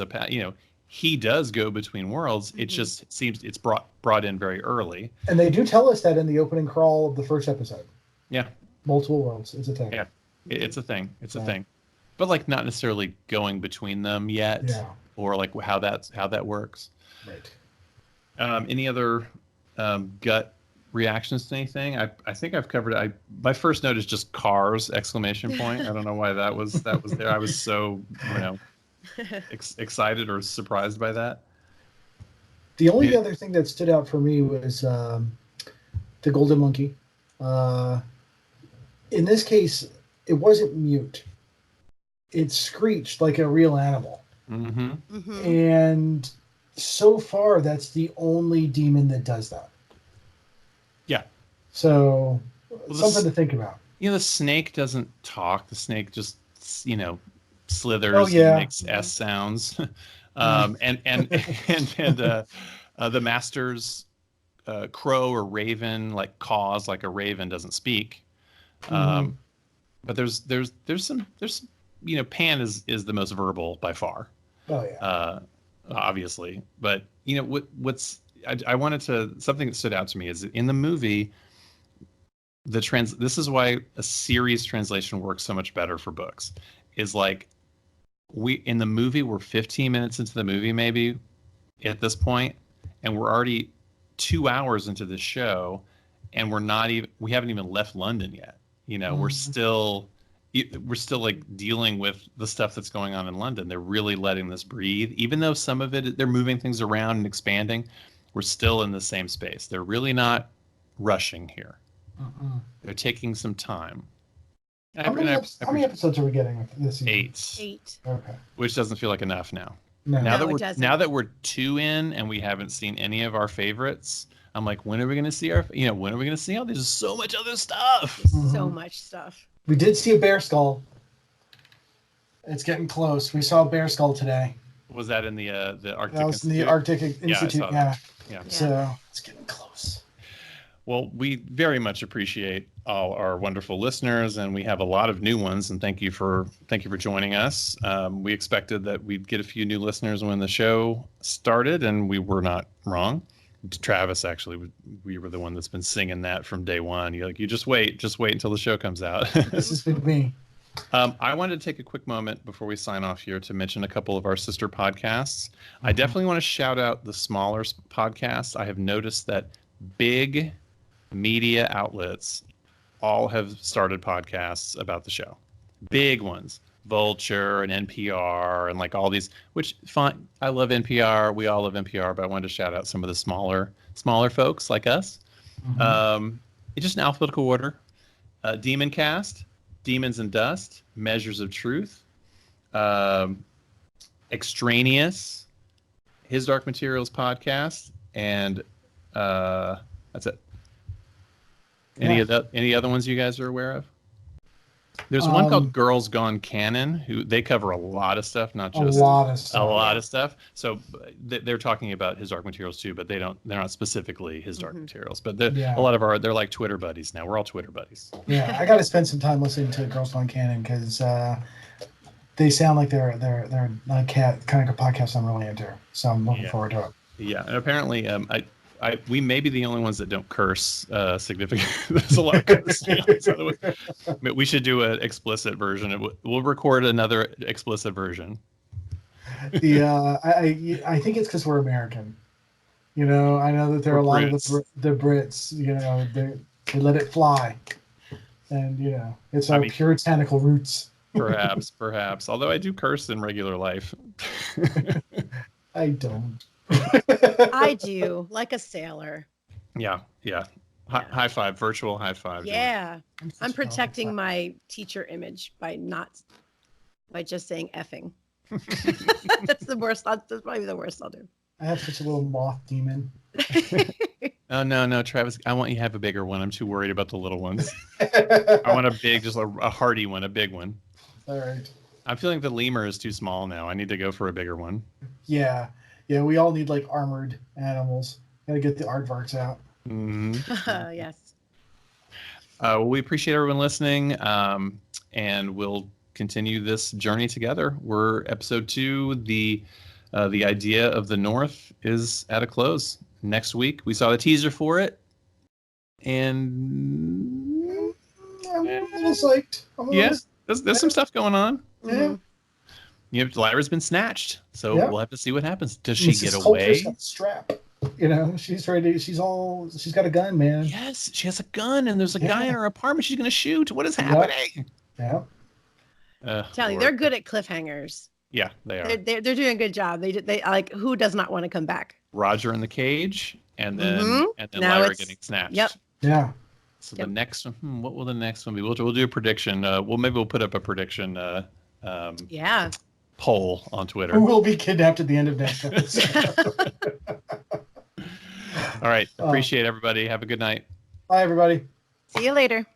S1: he does go between worlds. It just seems it's brought in very early.
S2: And they do tell us that in the opening crawl of the first episode.
S1: Yeah.
S2: Multiple worlds. It's a thing.
S1: Yeah. It's a thing. It's a thing. But like not necessarily going between them yet.
S2: Yeah.
S1: Or like how that works.
S2: Right.
S1: Any other gut reactions to anything? I think I've covered it. My first note is just cars! Exclamation point. I don't know why that was there. I was so excited or surprised by that.
S2: The only other thing that stood out for me was the golden monkey. In this case, it wasn't mute. It screeched like a real animal.
S1: Mm-hmm.
S3: Mm-hmm.
S2: And so far, that's the only demon that does that.
S1: Yeah.
S2: So something to think about.
S1: The snake doesn't talk. The snake just slithers and makes S sounds. And the master's crow or raven like caws like a raven doesn't speak. But there's some Pan is the most verbal by far.
S2: Oh yeah.
S1: Obviously, but I wanted to something that stood out to me is in the movie this is why a series translation works so much better for books is like in the movie we're 15 minutes into the movie maybe at this point and we're already 2 hours into the show and we haven't even left London yet. We're still like dealing with the stuff that's going on in London. They're really letting this breathe. Even though some of it, they're moving things around and expanding, we're still in the same space. They're really not rushing here. They're taking some time.
S2: How many episodes are we getting this season?
S1: 8.
S2: Okay.
S1: Which doesn't feel like enough now.
S2: No.
S1: Now that we're 2 in and we haven't seen any of our favorites, I'm like, when are we going to see when are we going to see all? There's so much other stuff.
S3: So much stuff.
S2: We did see a bear skull. It's getting close. We saw a bear skull today.
S1: Was that in the Arctic?
S2: That was in the Arctic Institute. Yeah. So it's getting close.
S1: Well, we very much appreciate all our wonderful listeners, and we have a lot of new ones. And thank you for joining us. We expected that we'd get a few new listeners when the show started, and we were not wrong. Travis, actually, we were the one that's been singing that from day one. You just wait until the show comes out.
S2: This has been me.
S1: I wanted to take a quick moment before we sign off here to mention a couple of our sister podcasts. I definitely want to shout out the smaller podcasts. I have noticed that big media outlets all have started podcasts about the show. Big ones. Vulture and NPR and like all these, which fine. I love NPR. We all love NPR, but I wanted to shout out some of the smaller folks like us. It's just in alphabetical order. Demon Cast, Demons and Dust, Measures of Truth, Extraneous, His Dark Materials podcast, and that's it. Any other ones you guys are aware of? There's one called Girls Gone Canon, who they cover a lot of stuff, not just a lot of stuff. So they're talking about His Dark Materials too, but they're not specifically His Dark Materials. But a lot of they're like Twitter buddies now. We're all Twitter buddies.
S2: Yeah, I got to spend some time listening to Girls Gone Canon because they sound like they're not kind of a podcast I'm really into. So I'm looking forward to it.
S1: Yeah, and apparently we may be the only ones that don't curse significantly. There's a lot of cursing. We should do an explicit version. We'll record another explicit version.
S2: I think it's because we're American. I know that there are a lot of the Brits. They let it fly, and it's our puritanical roots.
S1: Perhaps. Although I do curse in regular life.
S2: I don't.
S3: I do, like a sailor.
S1: Yeah. High five, virtual high five.
S3: Yeah. I'm protecting my teacher image by just saying effing. That's the worst. That's probably the worst I'll do.
S2: I have such a little moth demon.
S1: Oh no, Travis! I want you to have a bigger one. I'm too worried about the little ones. I want a big, just a hearty one, a big one.
S2: All right.
S1: I'm feeling the lemur is too small now. I need to go for a bigger one.
S2: Yeah. We all need like armored animals. Gotta get the aardvarks out.
S1: Mm-hmm.
S3: Yes.
S1: Well, we appreciate everyone listening, and we'll continue this journey together. We're episode 2. The idea of the North is at a close. Next week, we saw the teaser for it, and
S2: I'm a little psyched.
S1: There's some stuff going on.
S2: Yeah.
S1: Lyra's been snatched, so we'll have to see what happens. Does she get
S2: Mrs.
S1: away?
S2: Coulter's got the strap. She's ready. She's got a gun, man.
S1: Yes, she has a gun, and there's a guy in her apartment she's gonna shoot. What is happening?
S2: Yeah.
S3: Tell you, they're good at cliffhangers.
S1: Yeah, they are.
S3: They're doing a good job. They like, who does not want to come back?
S1: Roger in the cage, and then
S3: Now
S1: Lyra getting snatched.
S3: Yep.
S2: Yeah.
S1: So the next one, what will the next one be? We'll do a prediction. We'll put up a prediction. Poll on Twitter.
S2: Who will be kidnapped at the end of next episode?
S1: All right. Appreciate everybody. Have a good night.
S2: Bye, everybody.
S3: See you later.